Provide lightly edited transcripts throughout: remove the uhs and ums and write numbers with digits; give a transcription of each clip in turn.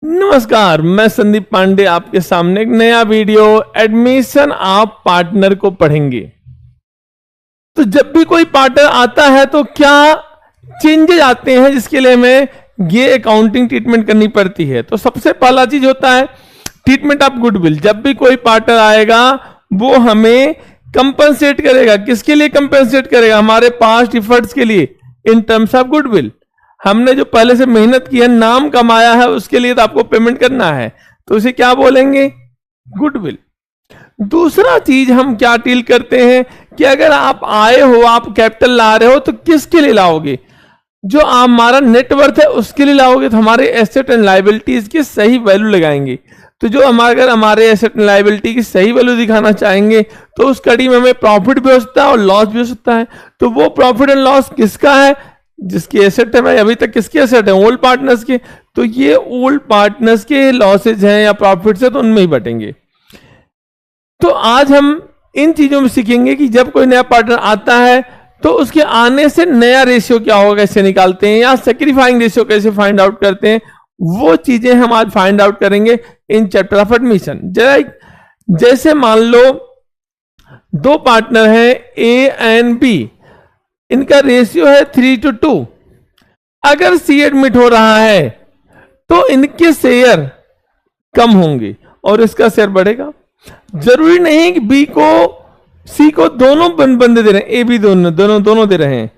नमस्कार, मैं संदीप पांडे आपके सामने एक नया वीडियो एडमिशन आप पार्टनर को पढ़ेंगे। तो जब भी कोई पार्टनर आता है तो क्या चेंजेस आते हैं जिसके लिए हमें ये अकाउंटिंग ट्रीटमेंट करनी पड़ती है। तो सबसे पहला चीज होता है ट्रीटमेंट ऑफ गुडविल। जब भी कोई पार्टनर आएगा वो हमें कंपनसेट करेगा। किसके लिए कंपनसेट करेगा? हमारे पास्ट इफर्ट्स के लिए इन टर्म्स ऑफ गुडविल। हमने जो पहले से मेहनत की है, नाम कमाया है, उसके लिए तो आपको पेमेंट करना है, तो उसे क्या बोलेंगे? गुडविल। दूसरा चीज हम क्या डील करते हैं कि अगर आप आए हो, आप कैपिटल ला रहे हो, तो किसके लिए लाओगे? जो हमारा नेटवर्थ है उसके लिए लाओगे, तो हमारे एसेट एंड लायबिलिटीज की सही वैल्यू लगाएंगे। तो जो अगर हमारे एसेट एंड लायबिलिटी की सही वैल्यू दिखाना चाहेंगे तो उस कड़ी में हमें प्रॉफिट भी हो सकता है और लॉस भी हो सकता है। तो वो प्रॉफिट एंड लॉस किसका है? जिसकी एसेट है भाई। अभी तक किसके एसेट है? ओल्ड पार्टनर्स के। तो ये ओल्ड पार्टनर्स के लॉसेज हैं या प्रॉफिट्स है तो उनमें ही बटेंगे। तो आज हम इन चीजों में सीखेंगे कि जब कोई नया पार्टनर आता है तो उसके आने से नया रेशियो क्या होगा, कैसे निकालते हैं, या सेक्रीफाइंग रेशियो कैसे फाइंड आउट करते हैं, वो चीजें हम आज फाइंड आउट करेंगे इन चैप्टर ऑफ एडमिशन। जैसे मान लो दो पार्टनर हैं ए एंड बी, इनका रेशियो है 3:2। अगर सी एडमिट हो रहा है तो इनके शेयर कम होंगे और इसका शेयर बढ़ेगा। जरूरी नहीं कि बी को सी को दोनों बंदे दे रहे हैं, ए बी दोनों दे रहे हैं।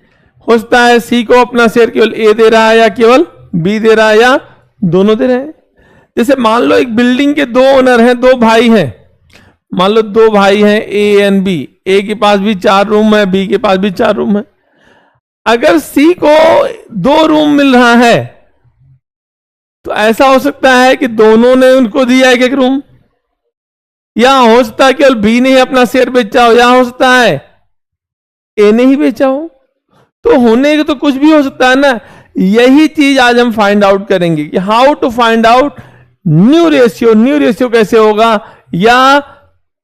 हो सकता है सी को अपना शेयर केवल ए दे रहा है या केवल बी दे रहा है या दोनों दे रहे हैं। जैसे मान लो एक बिल्डिंग के दो ओनर हैं, दो भाई हैं। मान लो दो भाई हैं ए एंड बी। ए के पास भी 4 रूम है, बी के पास भी 4 रूम है। अगर सी को 2 रूम मिल रहा है तो ऐसा हो सकता है कि दोनों ने उनको दिया एक रूम, या हो सकता है केवल बी ने ही अपना शेयर बेचा हो, या हो सकता है ए ने ही बेचा हो। तो होने के तो कुछ भी हो सकता है ना। यही चीज आज हम फाइंड आउट करेंगे कि how to find out new ratio. New ratio कैसे होगा, या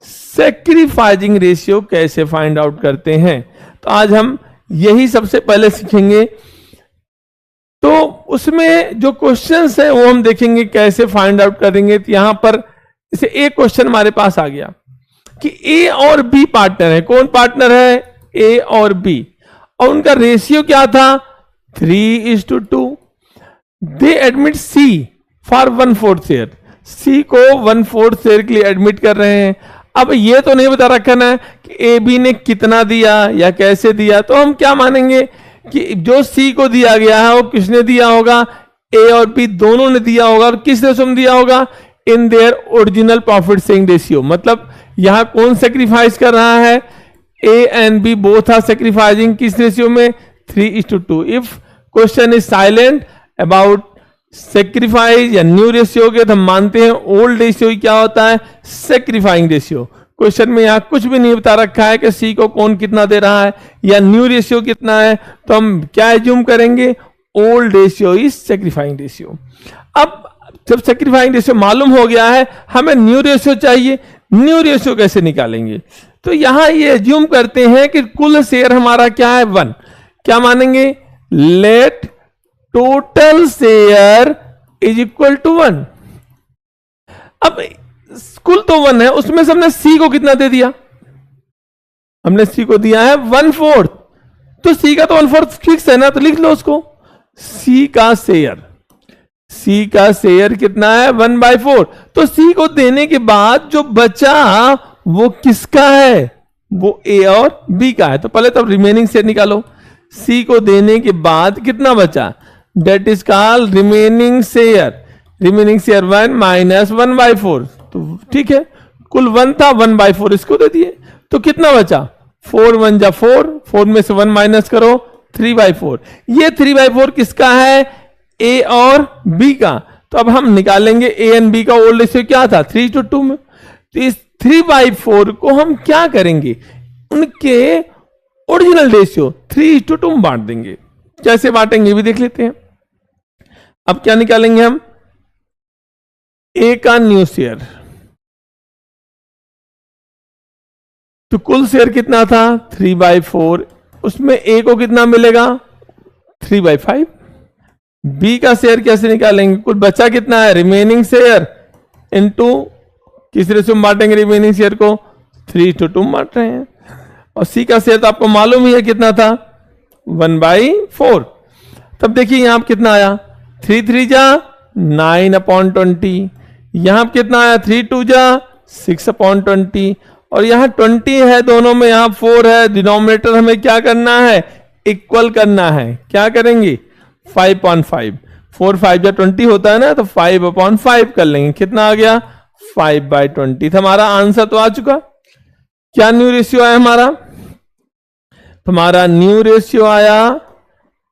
सेक्रीफाइजिंग रेशियो कैसे फाइंड आउट करते हैं। तो आज हम यही सबसे पहले सीखेंगे। तो उसमें जो क्वेश्चंस हैं वो हम देखेंगे कैसे फाइंड आउट करेंगे। तो यहां पर जैसे एक क्वेश्चन हमारे पास आ गया कि ए और बी पार्टनर है। कौन पार्टनर है? ए और बी, और उनका रेशियो क्या था? 3:2। They admit C for 1/4 share. C को 1/4 शेयर के लिए एडमिट कर रहे हैं। अब ये तो नहीं बता रखा ना कि ए बी ने कितना दिया या कैसे दिया, तो हम क्या मानेंगे कि जो सी को दिया गया है वो किसने दिया होगा? ए और बी दोनों ने दिया होगा। और किस रेशियो में दिया होगा? In their original profit sharing ratio. मतलब यहां कौन सेक्रीफाइस कर रहा है? A and B both are sacrificing. किस रेशियो में? 3:2। If question is silent about sacrifice या न्यू रेशियो के, तो हम मानते हैं ओल्ड रेशियो क्या होता है? Sacrificing ratio. क्वेश्चन में यहां कुछ भी नहीं बता रखा है कि सी को कौन कितना दे रहा है या न्यू रेशियो कितना है, तो हम क्या एज्यूम करेंगे? Old ratio is sacrificing ratio. अब जब सेक्रीफाइंग रेशियो मालूम हो गया है, हमें न्यू रेशियो चाहिए। न्यू रेशियो कैसे निकालेंगे? तो यहां ये एज्यूम करते हैं कि कुल शेयर हमारा क्या है? 1। क्या मानेंगे? Let total share is equal to 1। अब कुल तो 1 है, उसमें से हमने सी को कितना दे दिया? हमने सी को दिया है 1/4। तो सी का तो 1/4 फिक्स है ना, तो लिख लो उसको। सी का शेयर कितना है? 1/4। तो सी को देने के बाद जो बचा वो किसका है? वो ए और बी का है। तो पहले तो रिमेनिंग शेयर निकालो। सी को देने के बाद कितना बचा? That is called remaining share. Remaining share 1 minus 1/4। तो ठीक है, कुल 1 था, 1/4 इसको दे दिए। तो कितना बचा? 4 1 जा 4, 4 में से 1 माइनस करो, 3/4। ये 3/4 किसका है? ए और बी का। तो अब हम निकालेंगे ए एंड बी का ओल्ड रेशियो क्या था? 3:2 में। तो इस 3/4 को हम क्या करेंगे? उनके ओरिजिनल रेशियो 3:2 में बांट देंगे। कैसे बांटेंगे भी देख लेते हैं। अब क्या निकालेंगे हम? ए का न्यू शेयर। तो कुल शेयर कितना था? 3/4। उसमें ए को कितना मिलेगा? 3/5। बी का शेयर कैसे निकालेंगे? कुल बचा कितना है? रिमेनिंग शेयर इनटू किस रेशियो में बांटेंगे रिमेनिंग शेयर को? 3:2 बांट रहे हैं। और सी का शेयर तो आपको मालूम ही है कितना था, 1/4। तब देखिए यहां पर कितना आया, 3 जा 9/20, यहां पर कितना आया 3 जा 6/20, और यहां 20 है दोनों में, यहां 4 है। डिनोमिनेटर हमें क्या करना है? इक्वल करना है। क्या करेंगे? 5/5। 4 5 जा 20 होता है ना, तो 5/5 कर लेंगे। कितना आ गया? 5/20। हमारा आंसर तो आ चुका। क्या न्यू रेशियो आया हमारा? हमारा न्यू रेशियो आया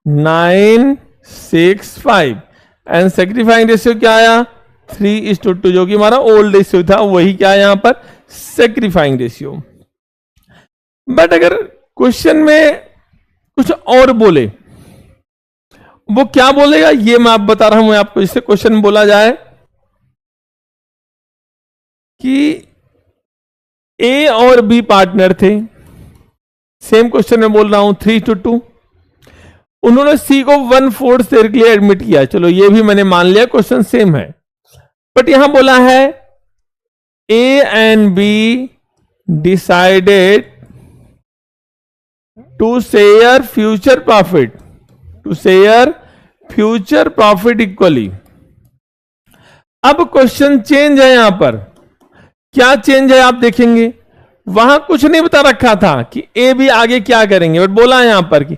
9:6:5 एंड सेक्रीफाइंग रेशियो क्या आया? 3:2, जो कि हमारा ओल्ड रेशियो था, वही क्या है यहां पर? सेक्रीफाइंग रेशियो। बट अगर क्वेश्चन में कुछ और बोले, वो क्या बोलेगा ये मैं आप बता रहा हूं आपको। इससे क्वेश्चन बोला जाए कि ए और बी पार्टनर थे, सेम क्वेश्चन में बोल रहा हूं 3:2, उन्होंने सी को 1/4 शेयर के लिए एडमिट किया। चलो ये भी मैंने मान लिया, क्वेश्चन सेम है। बट यहां बोला है A and B decided to share future profit, to share future profit equally. अब क्वेश्चन चेंज है यहां पर। क्या चेंज है आप देखेंगे, वहां कुछ नहीं बता रखा था कि ए बी आगे क्या करेंगे, बट बोला है यहां पर कि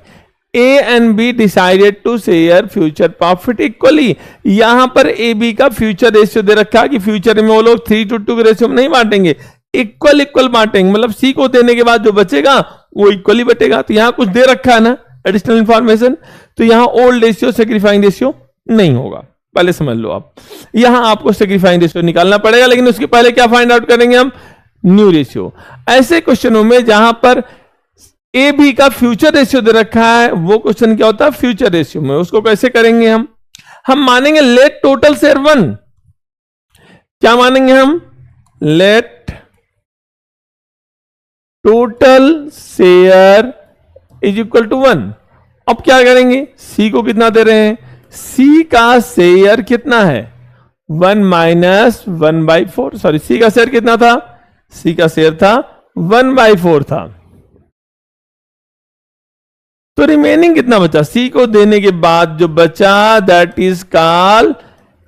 A and B decided to share future profit equally. यहां पर ए बी का फ्यूचर रेशियो दे रखा कि फ्यूचर में वो लोग 3:2 के रेशियो में नहीं बांटेंगे, इक्वल बांटेंगे। मतलब सी को देने के बाद जो बचेगा वो इक्वली बटेगा। तो यहां कुछ दे रखा है ना एडिशनल इंफॉर्मेशन, तो यहां ओल्ड रेशियो सेक्रीफाइंग रेशियो नहीं होगा, पहले समझ लो आप। यहां आपको सेक्रीफाइंग रेशियो निकालना पड़ेगा, लेकिन उसके पहले क्या फाइंड आउट करेंगे हम? New ratio. ऐसे क्वेश्चनों में जहां पर ए बी का फ्यूचर रेशियो दे रखा है, वो क्वेश्चन क्या होता है? फ्यूचर रेशियो में। उसको कैसे करेंगे हम मानेंगे लेट टोटल शेयर 1। क्या मानेंगे हम? Let total share is equal to 1। अब क्या करेंगे? सी को कितना दे रहे हैं? सी का शेयर कितना है? 1 - 1/4। सॉरी, सी का शेयर कितना था? सी का शेयर था 1/4 था। तो रिमेनिंग कितना बचा? सी को देने के बाद जो बचा that is called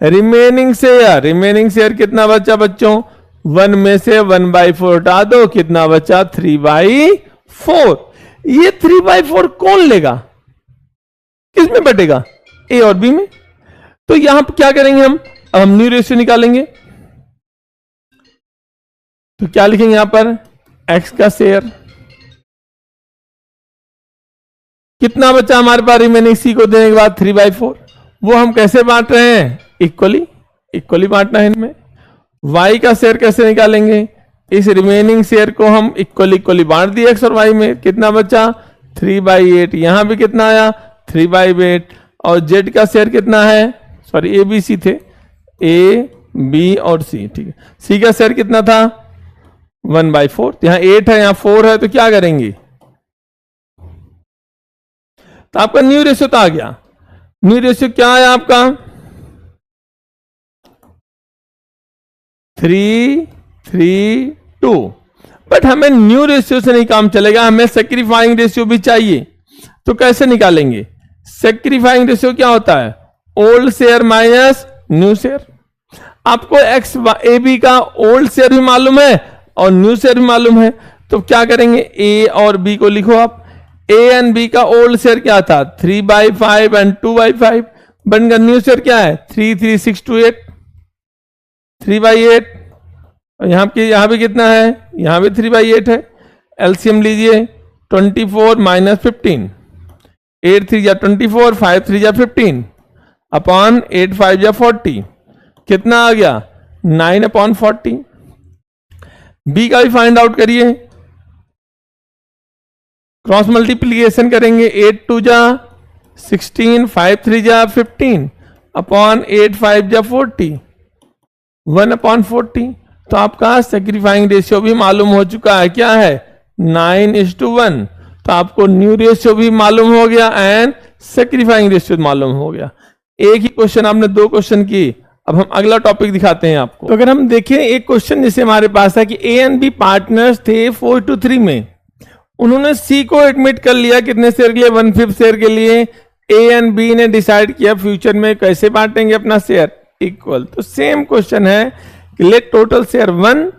remaining share. Remaining share कितना बचा बच्चों? 1 में से 1/4 हटा दो, कितना बचा? 3/4। ये 3/4 कौन लेगा? किस में बटेगा? ए और बी में। तो यहां पर क्या करेंगे हम? अब हम न्यू रेशियो निकालेंगे। तो क्या लिखेंगे यहां पर? एक्स का शेयर कितना बचा हमारे पास रिमेनिंग सी को देने के बाद? 3/4। वो हम कैसे बांट रहे हैं? इक्वली बांटना है इनमें। y का शेयर कैसे निकालेंगे? इस रिमेनिंग शेयर को हम इक्वली बांट दिए एक्स और y में। कितना बचा? 3/8। यहां भी कितना आया? 3/8। और z का शेयर कितना है? सॉरी, ए बी सी थे, ए बी और सी, ठीक है। सी का शेयर कितना था? 1/4। यहां 8 है, यहां 4 है, तो क्या करेंगे? तो आपका न्यू रेशियो तो आ गया। न्यू रेशियो क्या है आपका? 3:3:2। बट हमें न्यू रेशियो से नहीं काम चलेगा, हमें सेक्रीफाइंग रेशियो भी चाहिए। तो कैसे निकालेंगे? सेक्रीफाइंग रेशियो क्या होता है? Old share minus new share. आपको एक्स ए बी का ओल्ड शेयर भी मालूम है और न्यू शेयर भी मालूम है, तो क्या करेंगे? ए और बी को लिखो आप। ए एंड बी का ओल्ड शेयर क्या था? 3/5 एंड 2/5। बनकर न्यू शेयर क्या है? 3 3 6 2 8, 3/8। और यहां भी कितना है? यहां भी 3/8 है। एलसीएम लीजिए, 24 - 15। 8 3 जा 24, 5 3 जा 15 अपॉन 8 5 जा 40। कितना आ गया? 9/40। बी का भी फाइंड आउट करिए। क्रॉस मल्टीप्लीकेशन करेंगे। 8 2 जा 16, 5 3 जा 15 अपॉन 8 5 जा 40, 1/40। तो आपका सेक्रीफाइंग रेशियो भी मालूम हो चुका है। क्या है? 9:1। तो आपको न्यू रेशियो भी मालूम हो गया एंड सेक्रीफाइंग रेशियो मालूम हो गया। एक ही क्वेश्चन आपने 2 क्वेश्चन की। अब हम अगला टॉपिक दिखाते हैं आपको। तो अगर हम देखें एक क्वेश्चन जैसे हमारे पास है कि ए एंड बी पार्टनर्स थे 4:3 में, उन्होंने सी को एडमिट कर लिया कितने शेयर के लिए, 1/5 शेयर के लिए। ए एंड बी ने डिसाइड किया फ्यूचर में कैसे बांटेंगे अपना शेयर, इक्वल। तो सेम क्वेश्चन है कि लेट टोटल शेयर 1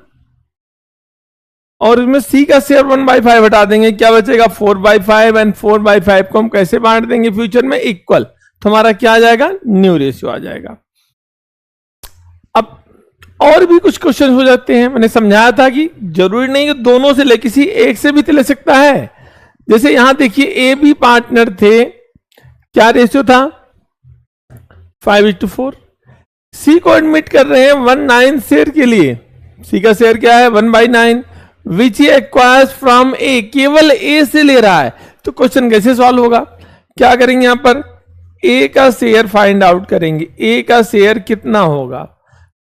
और उसमें सी का शेयर 1/5 हटा देंगे, क्या बचेगा 4/5 एंड 4/5 को हम कैसे बांट देंगे फ्यूचर में, इक्वल। तो हमारा क्या आ जाएगा, न्यू रेशियो आ जाएगा। अब और भी कुछ क्वेश्चन हो जाते हैं। मैंने समझाया था कि जरूरी नहीं कि दोनों से ले, किसी एक से भी तो ले सकता है। जैसे यहां देखिए ए बी पार्टनर थे, क्या रेशियो था 5:4। सी को एडमिट कर रहे हैं 1/9 शेयर के लिए। सी का शेयर क्या है 1/9 विच ही एक्वायर्स फ्रॉम ए, केवल ए से ले रहा है। तो क्वेश्चन कैसे सॉल्व होगा, क्या करेंगे यहां पर ए का शेयर फाइंड आउट करेंगे। ए का शेयर कितना होगा,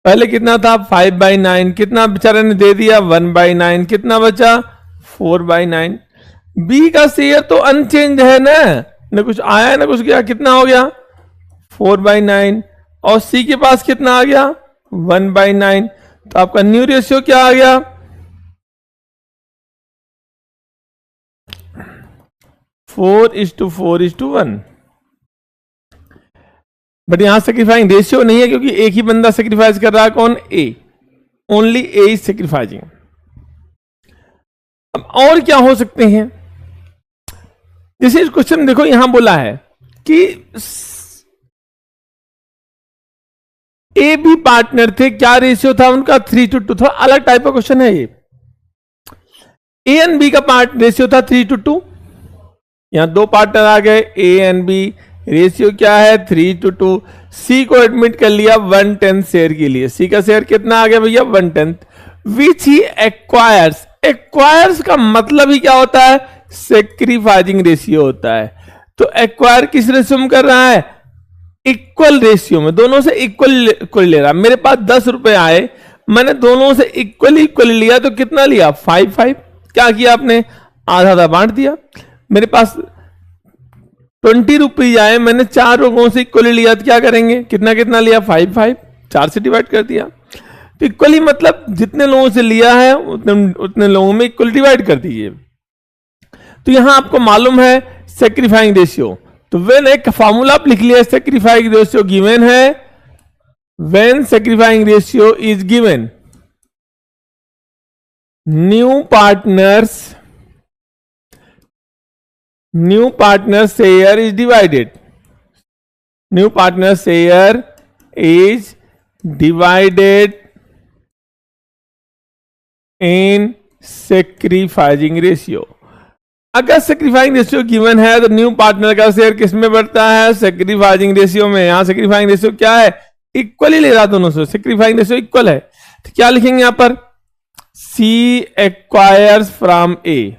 पहले कितना था 5/9, कितना बेचारे ने दे दिया 1/9, कितना बचा 4/9। बी का शेयर तो अनचेंज है ना कुछ आया ना कुछ गया, कितना हो गया 4/9 और सी के पास कितना आ गया 1/9। तो आपका न्यू रेशियो क्या आ गया 4:4:1। बट यहां सेक्रीफाइंग रेशियो नहीं है क्योंकि एक ही बंदा सेक्रीफाइस कर रहा है, कौन ए, ओनली ए इज सेक्रीफाइसिंग। अब और क्या हो सकते हैं, जैसे इस क्वेश्चन में देखो यहां बोला है कि ए बी पार्टनर थे, क्या रेशियो था उनका 3:2। थोड़ा अलग टाइप का क्वेश्चन है ये। ए एंड बी का पार्ट रेशियो था 3:2। यहां 2 पार्टनर आ गए ए एंड बी, रेशियो क्या है 3:2। सी को एडमिट कर लिया 1/10 शेयर के लिए। सी का शेयर कितना आ गया भैया 1/10 विच ही एक्वायर्स। एक्वायर्स का मतलब ही क्या होता है, सेक्रीफाइसिंग रेशियो होता है। तो एक्वायर किस रेशियो में कर रहा है, इक्वल रेशियो में, दोनों से इक्वल ले रहा। मेरे पास 10 रुपए आए, मैंने दोनों से इक्वल लिया, तो कितना लिया 5/5। क्या किया आपने, आधा आधा बांट दिया। मेरे पास 20 रुपीज आए, मैंने 4 लोगों से इक्वली लिया, तो क्या करेंगे, कितना कितना लिया 5/5, 4 से डिवाइड कर दिया। तो इक्वली मतलब जितने लोगों से लिया है उतने लोगों में इक्वल डिवाइड कर दीजिए। तो यहां आपको मालूम है सेक्रीफाइंग रेशियो, तो व्हेन एक फॉर्मूला आप लिख लिया, सेक्रीफाइंग रेशियो गिवन है, when sacrificing ratio is given new partner share is divided. New partner share is divided in sacrificing ratio. अगर सेक्रीफाइंग रेशियो गिवन है तो न्यू पार्टनर का शेयर किस में बढ़ता है, सेक्रीफाइंग रेशियो में। यहां सेक्रीफाइंग रेशियो क्या है, इक्वल ही ले रहा दोनों से, सेक्रीफाइंग रेशियो इक्वल है। तो क्या लिखेंगे यहां पर, सी एक्वायर्स फ्रॉम ए।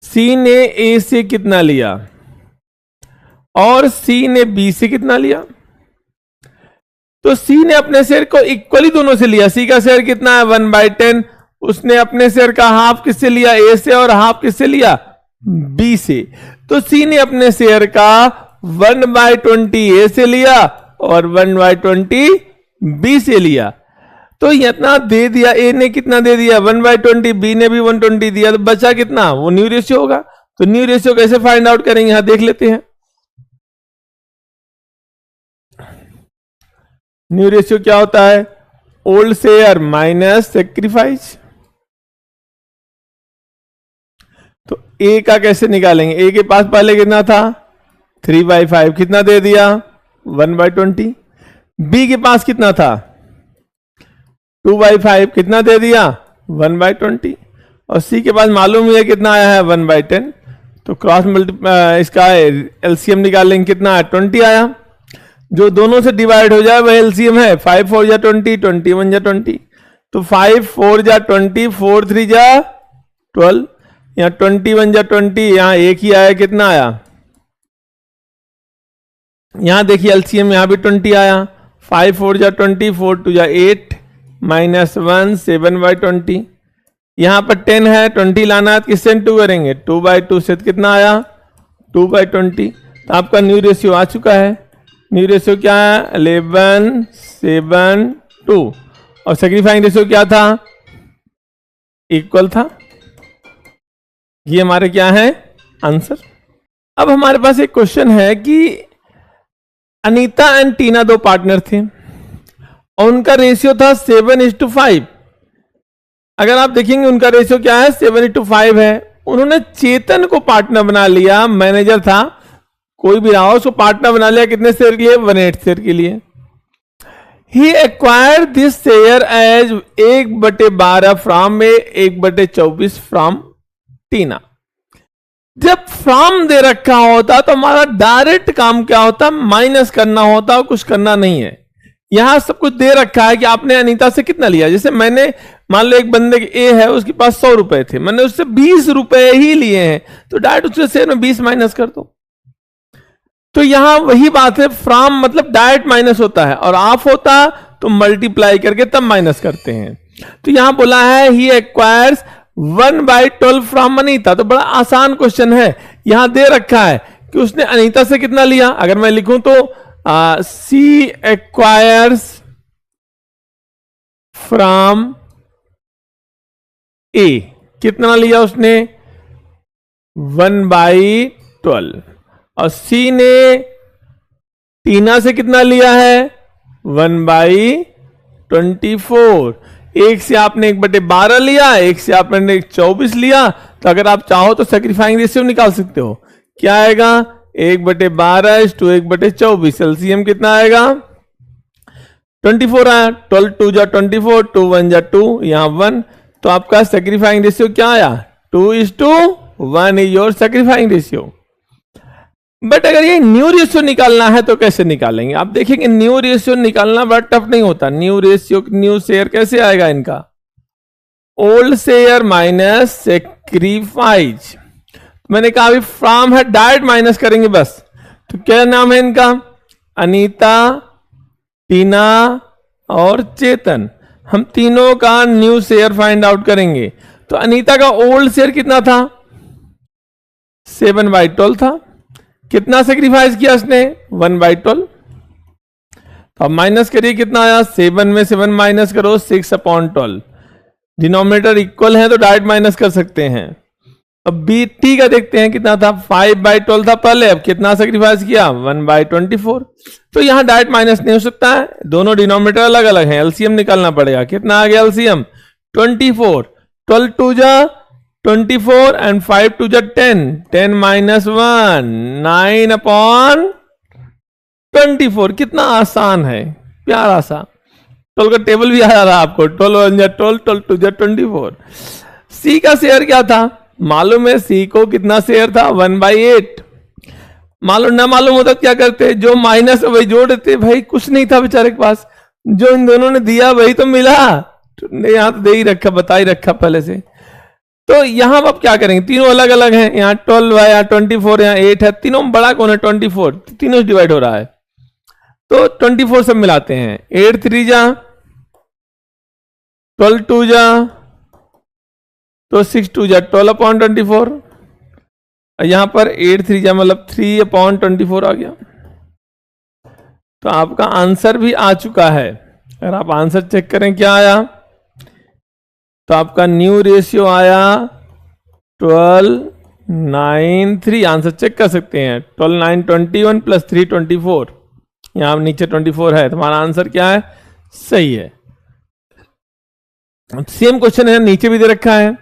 सी ने ए से कितना लिया और सी ने बी से कितना लिया। तो सी ने अपने शेयर को इक्वली दोनों से लिया। सी का शेयर कितना है 1/10, उसने अपने शेयर का हाफ किससे लिया, ए से, और हाफ किससे लिया, बी से। तो सी ने अपने शेयर का 1/20 ए से लिया और 1/20 बी से लिया। तो इतना दे दिया, ए ने कितना दे दिया 1/20, बी ने भी 120 दिया, तो बचा कितना, वो न्यू रेशियो होगा। तो न्यू रेशियो कैसे फाइंड आउट करेंगे, यहां देख लेते हैं। न्यू रेशियो क्या होता है, ओल्ड शेयर माइनस सेक्रीफाइस। तो ए का कैसे निकालेंगे, ए के पास पहले कितना था 3/5, कितना दे दिया 1/20। बी के पास कितना था 2/5, कितना दे दिया 1/20। और सी के पास मालूम है कितना आया है 1/10। तो क्रॉस इसका एलसीएम निकालेंगे, कितना है 20 आया। जो दोनों से डिवाइड हो जाए वह एलसीएम है, 5 4 जा 20, 21 जा 20। तो 5 4 जा 20, 4 3 जा 12, यहाँ 21 जा 20, यहाँ एक ही आया, कितना आया, यहां देखिए एलसीएम यहां भी 20 आया। 5 4 जा 20, 4 2 जा 8 -1 7/20। यहां पर 10 है, 20 लाना है, किससे 2 करेंगे 2/2 से, कितना आया 2/20। तो आपका न्यू रेशियो आ चुका है। न्यू रेशियो क्या है 11:7:2 और सैक्रिफाइंग रेशियो क्या था इक्वल था। ये हमारे क्या है आंसर। अब हमारे पास एक क्वेश्चन है कि अनीता एंड टीना दो पार्टनर थे और उनका रेशियो था 7:5। अगर आप देखेंगे उनका रेशियो क्या है 7:5 है। उन्होंने चेतन को पार्टनर बना लिया, मैनेजर था कोई भी रहा हो, उसको पार्टनर बना लिया कितने शेयर के लिए 1/8 शेयर के लिए। He acquired this share as 1/12 from 1/24 from Tina. जब फ्रॉम दे रखा होता तो हमारा डायरेक्ट काम क्या होता माइनस करना होता, कुछ करना नहीं है। यहां सब कुछ दे रखा है कि आपने अनीता से कितना लिया। जैसे मैंने मान लो एक बंदे ए है उसके पास 100 रुपए थे, मैंने उससे 20 रुपए ही लिए हैं तो डायरेक्ट उसके शेयर में 20 माइनस कर दो। तो यहां वही बात है, फ्रॉम मतलब डायरेक्ट माइनस होता है और ऑफ होता तो मल्टीप्लाई करके तब माइनस करते हैं। तो यहां बोला है ही एक्वायर्स 1/12 फ्रॉम अनीता। तो बड़ा आसान क्वेश्चन है, यहां दे रखा है कि उसने अनीता से कितना लिया। अगर मैं लिखूं तो सी एक्वायर्स फ्रॉम ए, कितना लिया उसने 1/12 और सी ने टीना से कितना लिया है 1/24। एक से आपने 1/12 लिया, एक से आपने 24 लिया। तो अगर आप चाहो तो सैक्रिफाइंग रेशियो निकाल सकते हो। क्या आएगा 1/12 = 1/24। एलसीएम कितना आएगा 24 आया। 12 2 जा 24, 2 1 जा 2, यहां 1। तो आपका सैक्रिफाइंग रेशियो क्या आया 2:1 इज योर सैक्रिफाइंग रेशियो। बट अगर ये न्यू रेशियो निकालना है तो कैसे निकालेंगे। आप देखेंगे न्यू रेशियो निकालना बड़ा टफ नहीं होता। न्यू रेशियो न्यू शेयर कैसे आएगा इनका ओल्ड शेयर माइनस सैक्रिफाइज। मैंने कहा अभी फ्रॉम है डायरेक्ट माइनस करेंगे बस। तो क्या नाम है इनका अनीता, टीना और चेतन। हम तीनों का न्यू शेयर फाइंड आउट करेंगे। तो अनीता का ओल्ड शेयर कितना था 7/12 था। कितना सेक्रीफाइस किया उसने 1/12। तो अब माइनस करिए कितना आया 7 में 7 माइनस करो 6/12। डिनोमिनेटर इक्वल है तो डायरेक्ट माइनस कर सकते हैं। अब बी टी का देखते हैं कितना था 5/12 था पहले, अब कितना सेक्रीफाइस किया 1/24। तो यहां डायरेक्ट माइनस नहीं हो सकता है, दोनों डिनोमिनेटर अलग अलग हैं। एलसीएम निकालना पड़ेगा। कितना आ गया एलसीएम 24। 12 2 जा 24 and 5 2 जा 10, 10 - 1 9/24। कितना आसान है, प्यारा सा। 12 का टेबल भी आ रहा आपको 12 1 जा 12, 12 2 जा 24। सी का शेयर क्या था मालूम है, सी को कितना शेयर था 1/8। मालूम ना मालूम होता क्या करते, जो माइनस वही जोड़ देते। भाई कुछ नहीं था बेचारे के पास, जो इन दोनों ने दिया वही तो मिला। यहां तो दे ही रखा, बता ही रखा पहले से। तो यहां आप क्या करेंगे, तीनों अलग अलग हैं। यहाँ 12 है, यहाँ 24, यहाँ 8 है। तीनों में बड़ा कौन है 24, तीनों डिवाइड हो रहा है। तो 24 सब मिलाते हैं। 8 3 जा 12 2 जा तो 6 2 जा 12/24। यहां पर 8 3 जा मतलब 3/24 आ गया। तो आपका आंसर भी आ चुका है। अगर आप आंसर चेक करें क्या आया, तो आपका न्यू रेशियो आया 12:9:3। आंसर चेक कर सकते हैं 12:9:21 + 3:24। यहां नीचे 24 है, तुम्हारा आंसर क्या है सही है। सेम क्वेश्चन है, नीचे भी दे रखा है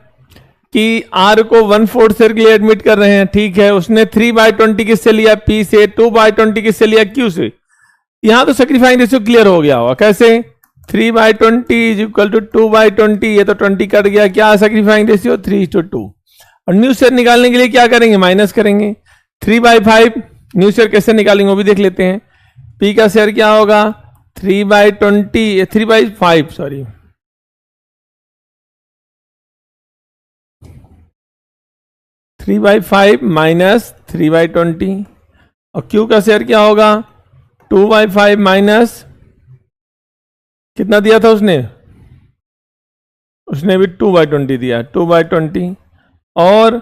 कि आर को 1/4 शेयर के लिए एडमिट कर रहे हैं। ठीक है, उसने 3/20 किससे लिया पी से, 2/20 किससे लिया क्यू से। यहां तो सैक्रिफाइंग रेशियो क्लियर हो गया होगा। कैसे 3/20 = 2/20। ये तो 20 कट गया, क्या सैक्रिफाइंग रेशियो 3:2। और न्यू शेयर निकालने के लिए क्या करेंगे माइनस करेंगे 3/5। न्यू शेयर कैसे निकालेंगे वो भी देख लेते हैं। पी का शेयर क्या होगा 3/5 सॉरी 3/5 माइनस 3/20। और क्यू का शेयर क्या होगा 2/5 माइनस कितना दिया था उसने भी 2/20 दिया 2/20। और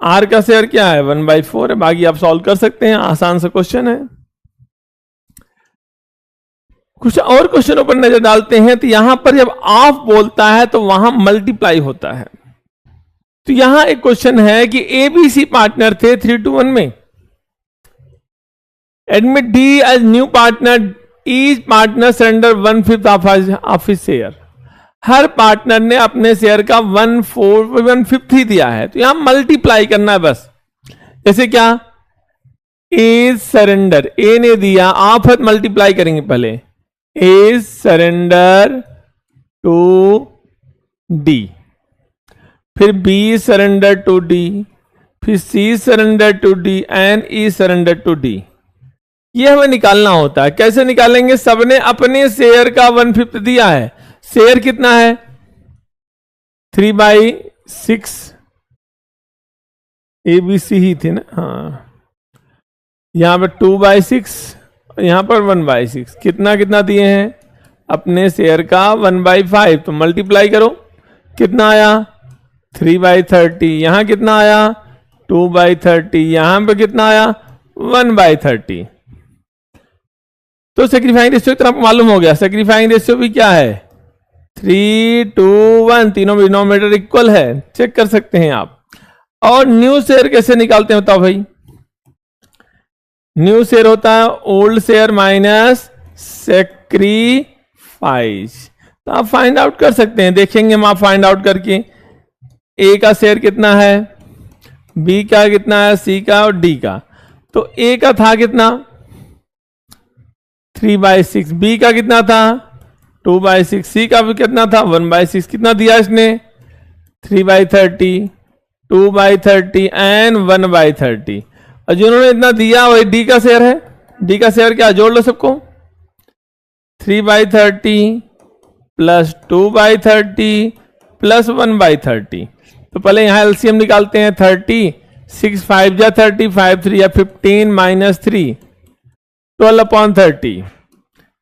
आर का शेयर क्या है 1/4 है। बाकी आप सॉल्व कर सकते हैं, आसान सा क्वेश्चन है। कुछ और क्वेश्चनों पर नजर डालते हैं। तो यहां पर जब ऑफ बोलता है तो वहां मल्टीप्लाई होता है। तो यहां एक क्वेश्चन है कि एबीसी पार्टनर थे 3-1 में। Admit D as new partner, each partner surrender 1/5 of his share. हर पार्टनर ने अपने शेयर का 1/5 ही दिया है। तो यहां मल्टीप्लाई करना है बस। जैसे क्या, एज सरेंडर, ए ने दिया, आप मल्टीप्लाई करेंगे पहले, एज सरेंडर टू डी, फिर बी सरेंडर टू डी, फिर C surrender to D and E surrender to D. ये हमें निकालना होता है। कैसे निकालेंगे? सबने अपने शेयर का 1/5 दिया है। शेयर कितना है? 3/6, ABC ही थे ना, हाँ। यहां पर 2/6, यहां पर 1/6। कितना कितना दिए हैं? अपने शेयर का 1/5। तो मल्टीप्लाई करो, कितना आया? 3/30। यहां कितना आया? 2/30। यहां पर कितना आया? 1/30। तो सेक्रीफाइंग रेशियो तो आपको मालूम हो गया। सेक्रीफाइंग रेशियो भी क्या है? 3:1। तीनों डिनोमिनेटर इक्वल है, चेक कर सकते हैं आप। और न्यू शेयर कैसे निकालते हैं बताओ भाई? न्यू शेयर होता है ओल्ड शेयर माइनस सेक्रीफाइस। तो आप फाइंड आउट कर सकते हैं, देखेंगे हम आप फाइंड आउट करके। ए का शेयर कितना है, बी का कितना है, सी का और डी का। तो ए का था कितना? 3/6। बी का कितना था? 2/6। सी का भी कितना था? 1/6। कितना दिया इसने? 3/30, 2/30 एंड 1/30। और जिन्होंने इतना दिया वही डी का शेयर है। डी का शेयर क्या, जोड़ लो सबको, 3/30 प्लस 2/30 प्लस 1/30। तो पहले यहां एलसीएम निकालते हैं। 30, 6 5 जा 30, 5 3 या 15 माइनस 3, 12/30।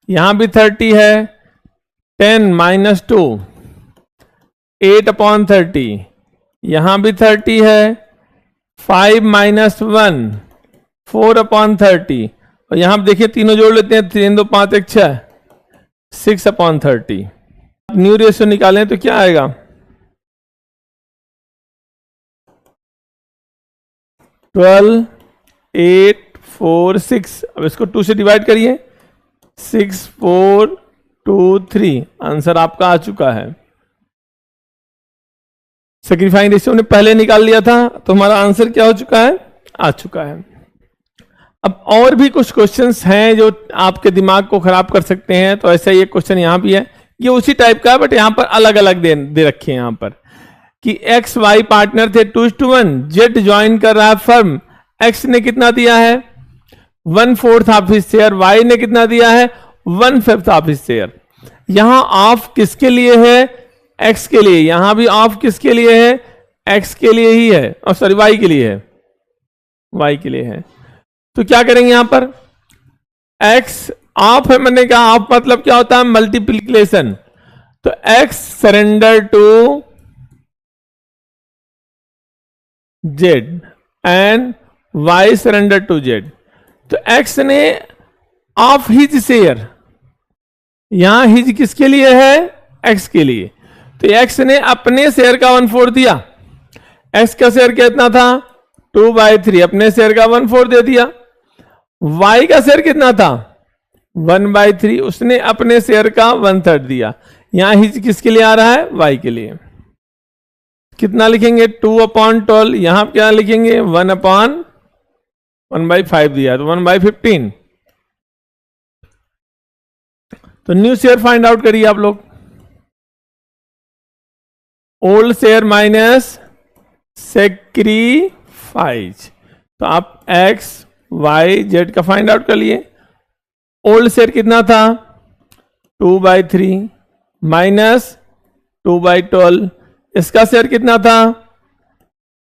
यहां भी 30 है, 10 माइनस 2, 8/30। यहां भी 30 है, 5 माइनस 1, 4/30। और यहां देखिए तीनों जोड़ लेते हैं, 3 2 5 1 6, 6/30। न्यू रेशियो निकालें तो क्या आएगा? 12, 8, 4, 6। अब इसको 2 से डिवाइड करिए, 6, 4, 2, 3। आंसर आपका आ चुका है। सेक्रीफाइंग रेशियो ने पहले निकाल लिया था, तो हमारा आंसर क्या हो चुका है? आ चुका है। अब और भी कुछ क्वेश्चंस हैं जो आपके दिमाग को खराब कर सकते हैं। तो ऐसा ही एक क्वेश्चन यहां भी है, ये उसी टाइप का है बट यहां पर अलग अलग दे रखे हैं यहां पर कि एक्स वाई पार्टनर थे 2:1। जेड ज्वाइन कर रहा है फर्म। एक्स ने कितना दिया है? 1/4 ऑफ हिज शेयर। वाई ने कितना दिया है? 1/5 ऑफ हिज शेयर। यहां ऑफ किसके लिए है? एक्स के लिए। यहां भी ऑफ किसके लिए है? एक्स के लिए ही है, और सॉरी वाई के लिए है, वाई के लिए है। तो क्या करेंगे यहां पर? एक्स ऑफ है, मैंने कहा ऑफ मतलब क्या होता है? मल्टीप्लीकेशन। तो X surrender to Z and Y surrender to Z. तो एक्स ने ऑफ हिज शेयर, यहां हिज किसके लिए है? एक्स के लिए। तो एक्स ने अपने शेयर का 1/4 दिया। एक्स का शेयर कितना था? 2/3। अपने शेयर का 1/4 दे दिया। वाई का शेयर कितना था? 1/3। उसने अपने शेयर का 1/3 दिया। यहां हिज किसके लिए आ रहा है? वाई के लिए। कितना लिखेंगे? 2/12। यहां क्या लिखेंगे? 1/1/5 दिया, तो 1/15। तो न्यू शेयर फाइंड आउट करिए आप लोग। Old share minus sacrifice. तो आप एक्स वाई जेड का फाइंड आउट कर लिए। ओल्ड शेयर कितना था? 2/3 माइनस 2/12। इसका शेयर कितना था?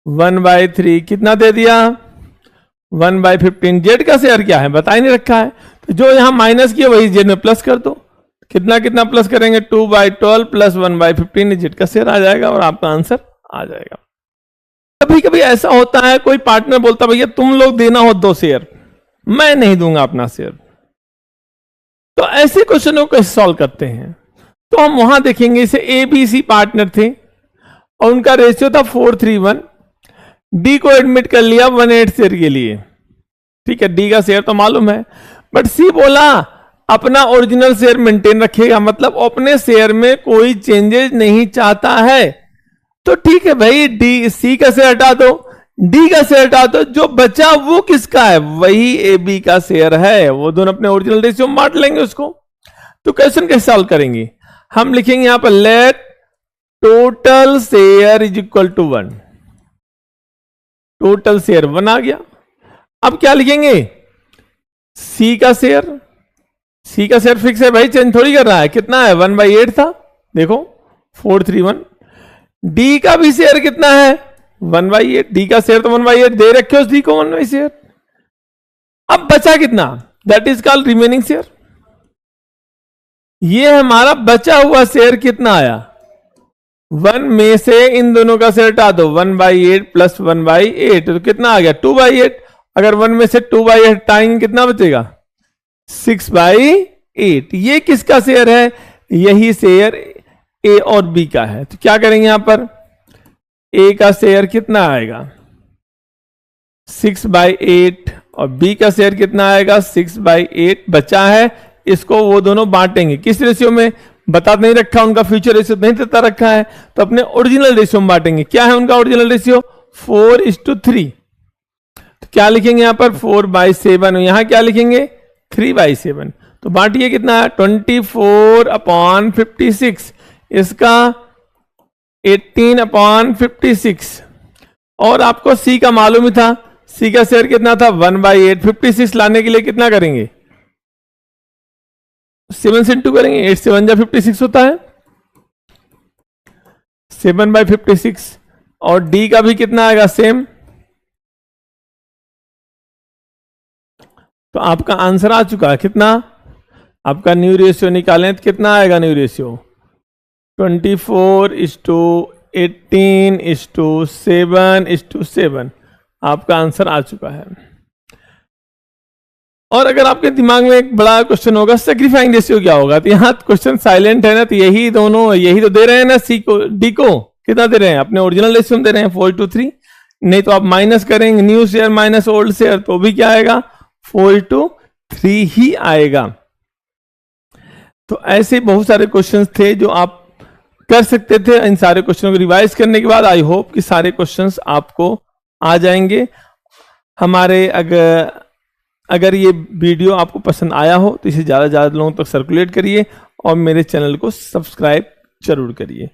1/3। कितना दे दिया? 1/15। जेड का शेयर क्या है बता ही नहीं रखा है, तो जो यहां माइनस किया वही जेड में प्लस कर दो। कितना कितना प्लस करेंगे? 2/12 प्लस 1/15 जेड का शेयर आ जाएगा और आपका आंसर आ जाएगा। कभी कभी ऐसा होता है, कोई पार्टनर बोलता भैया तुम लोग देना हो 2 शेयर, मैं नहीं दूंगा अपना शेयर। तो ऐसे क्वेश्चनों को कैसे सॉल्व करते हैं, तो हम वहां देखेंगे इसे ए बी सी पार्टनर थे और उनका रेशियो था 4:3:1। डी को एडमिट कर लिया 1/8 शेयर के लिए, ठीक है, डी का शेयर तो मालूम है, बट सी बोला अपना ओरिजिनल शेयर मेंटेन रखेगा, मतलब अपने शेयर में कोई चेंजेस नहीं चाहता है। तो ठीक है भाई, डी सी का शेयर हटा दो, डी का शेयर हटा दो, जो बचा वो किसका है, वही ए बी का शेयर है, वो दोनों अपने ओरिजिनल रेशियो में बांट लेंगे उसको। तो क्वेश्चन कैसे सॉल्व करेंगे, हम लिखेंगे यहां पर let total share is equal to 1, total share 1 आ गया। अब क्या लिखेंगे, सी का शेयर, सी का शेयर फिक्स है भाई, चेंज थोड़ी कर रहा है, कितना है 1/8 था, देखो 4:3:1। डी का भी शेयर कितना है 1/8, डी का शेयर तो 1/8 दे रखे हो, डी को 1 शेयर। अब बचा कितना, that is called remaining share. ये हमारा बचा हुआ शेयर कितना आया, 1 में से इन दोनों का शेयर हटा दो, 1/8 प्लस 1/8 तो कितना आ गया 2/8। अगर 1 में से 2/8 हटाएंगे कितना बचेगा 6/8। ये किसका शेयर है, यही शेयर ए और बी का है। तो क्या करेंगे यहां पर, ए का शेयर कितना आएगा 6/8 और बी का शेयर कितना आएगा 6/8 बचा है, इसको वो दोनों बांटेंगे किस रेशियो में, बता नहीं रखा, उनका फ्यूचर रेशियो नहीं बता रखा है, तो अपने ओरिजिनल रेशियो में बांटेंगे। क्या है उनका ओरिजिनल रेशियो 4:3। तो क्या लिखेंगे यहां पर 4/7, यहां क्या लिखेंगे 3/7। तो बांटिए कितना है 24/56, इसका 18/56। और आपको सी का मालूम ही था, सी का शेयर कितना था 1/8, 56 लाने के लिए कितना करेंगे 7 से इंटू करेंगे, 8 से 1 जा 56 होता है, 7/56। और डी का भी कितना आएगा सेम। तो आपका आंसर आ चुका है कितना, आपका न्यू रेशियो निकालें तो कितना आएगा न्यू रेशियो 24:18:7:7 आपका आंसर आ चुका है। और अगर आपके दिमाग में एक बड़ा क्वेश्चन होगा सैक्रिफाइंग रेशियो क्या होगा, तो यहां क्वेश्चन साइलेंट है ना, तो यही दोनों यही तो दे रहे हैं ना, सी को डी को कितना दे रहे हैं अपने ओरिजिनल रेशियो में दे रहे हैं 4:3। नहीं तो आप माइनस करेंगे new share minus old share, तो भी क्या आएगा 4:3 ही आएगा। तो ऐसे बहुत सारे क्वेश्चंस थे जो आप कर सकते थे। इन सारे क्वेश्चनों को रिवाइज करने के बाद आई होप कि सारे क्वेश्चंस आपको आ जाएंगे। हमारे अगर ये वीडियो आपको पसंद आया हो तो इसे ज़्यादा से ज़्यादा लोगों तक सर्कुलेट करिए और मेरे चैनल को सब्सक्राइब जरूर करिए।